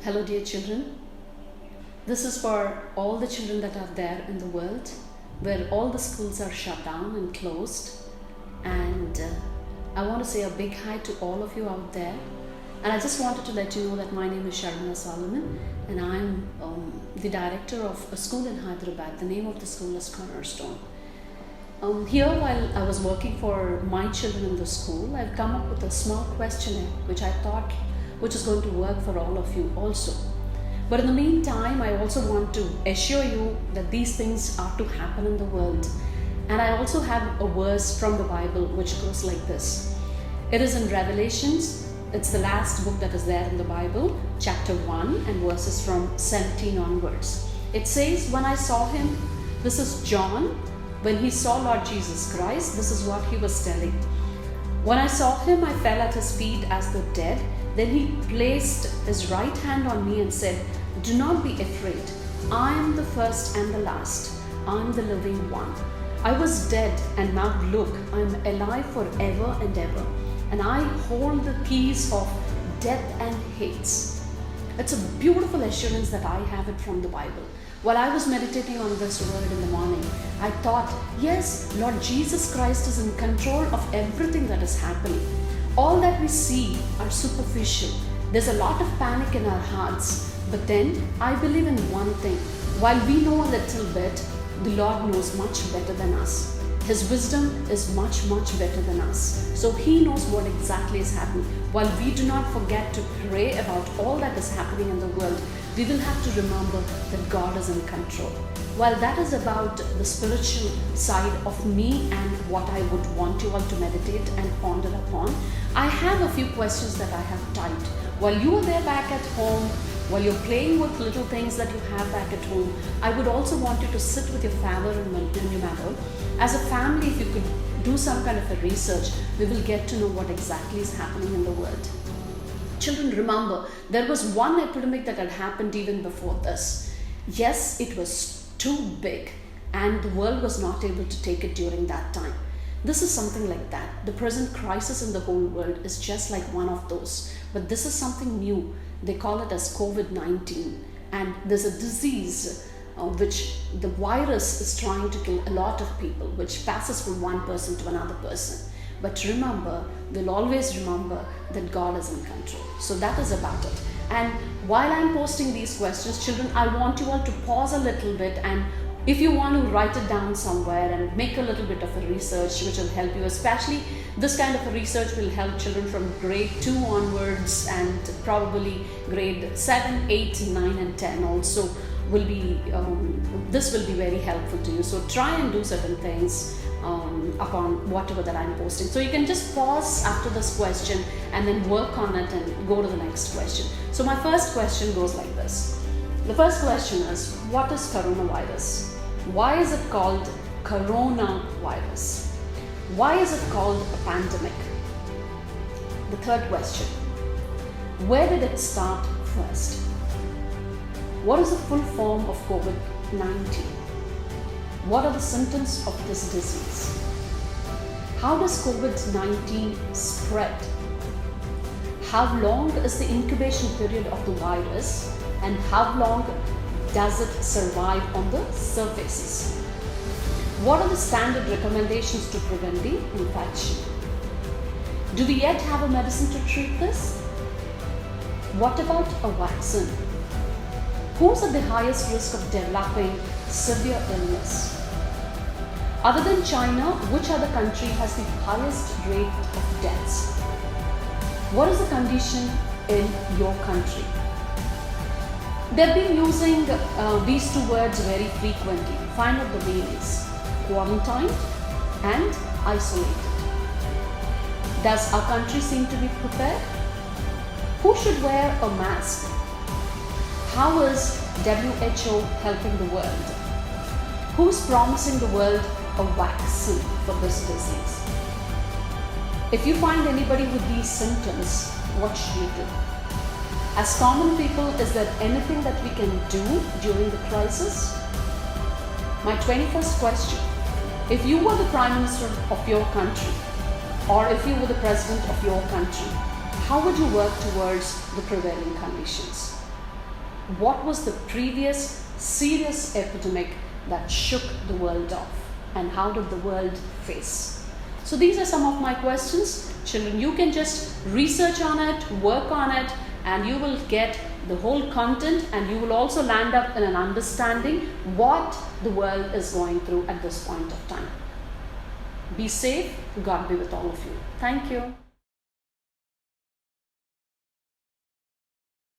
Hello, dear children. This is for all the children that are there in the world where all the schools are shut down and closed. And I want to say a big hi to all of you out there. And I just wanted to let you know that my name is Sharmila Solomon and I'm the director of a school in Hyderabad. The name of the school is Cornerstone. Here, while I was working for my children in the school, I've come up with a small questionnaire which is going to work for all of you also. But in the meantime, I also want to assure you that these things are to happen in the world. And I also have a verse from the Bible which goes like this. It is in Revelations. It's the last book that is there in the Bible, chapter 1 and verses from 17 onwards. It says, when I saw him, this is John, when he saw Lord Jesus Christ, this is what he was telling. When I saw him, I fell at his feet as though dead. Then he placed his right hand on me and said, do not be afraid. I am the first and the last. I am the living one. I was dead, and now look, I am alive forever and ever. And I hold the keys of death and Hades. It's a beautiful assurance that I have it from the Bible. While I was meditating on this word in the morning, I thought, yes, Lord Jesus Christ is in control of everything that is happening. All that we see are superficial. There's a lot of panic in our hearts. But then I believe in one thing. While we know a little bit, the Lord knows much better than us. His wisdom is much, much better than us. So He knows what exactly is happening. While we do not forget to pray about all that is happening in the world, we will have to remember that God is in control. While that is about the spiritual side of me and what I would want you all to meditate and ponder upon, I have a few questions that I have typed. While you are there back at home, while you're playing with little things that you have back at home, I would also want you to sit with your father and your mother. As a family, if you could do some kind of a research, we will get to know what exactly is happening in the world. Children, remember, there was one epidemic that had happened even before this. Yes, it was too big and the world was not able to take it during that time. This is something like that. The present crisis in the whole world is just like one of those. But this is something new. They call it as Covid19. And there's a disease which the virus is trying to kill a lot of people, which passes from one person to another person. But remember, we'll always remember that God is in control. So that is about it. And while I'm posting these questions, children, I want you all to pause a little bit, and if you want to write it down somewhere and make a little bit of a research which will help you, especially this kind of a research will help children from grade 2 onwards, and probably grade 7, 8, 9 and 10 also will be, this will be very helpful to you. So try and do certain things upon whatever that I'm posting. So you can just pause after this question and then work on it and go to the next question. So my first question goes like this. The first question is, what is coronavirus? Why is it called coronavirus? Why is it called a pandemic? The third question, where did it start first? What is the full form of Covid-19? What are the symptoms of this disease? How does Covid-19 spread? How long is the incubation period of the virus? And how long does it survive on the surfaces? What are the standard recommendations to prevent the infection? Do we yet have a medicine to treat this? What about a vaccine? Who's at the highest risk of developing severe illness? Other than China, which other country has the highest rate of deaths? What is the condition in your country? They've been using these two words very frequently. Find out the meanings. Quarantined and isolated. Does our country seem to be prepared? Who should wear a mask? How is WHO helping the world? Who's promising the world a vaccine for this disease? If you find anybody with these symptoms, what should you do? As common people, is there anything that we can do during the crisis? My 21st question, If you were the Prime Minister of your country, or if you were the President of your country, how would you work towards the prevailing conditions? What was the previous serious epidemic that shook the world off, and how did the world face? So these are some of my questions. Children, you can just research on it, work on it, and you will get the whole content, and you will also land up in an understanding what the world is going through at this point of time. Be safe. God be with all of you. Thank you.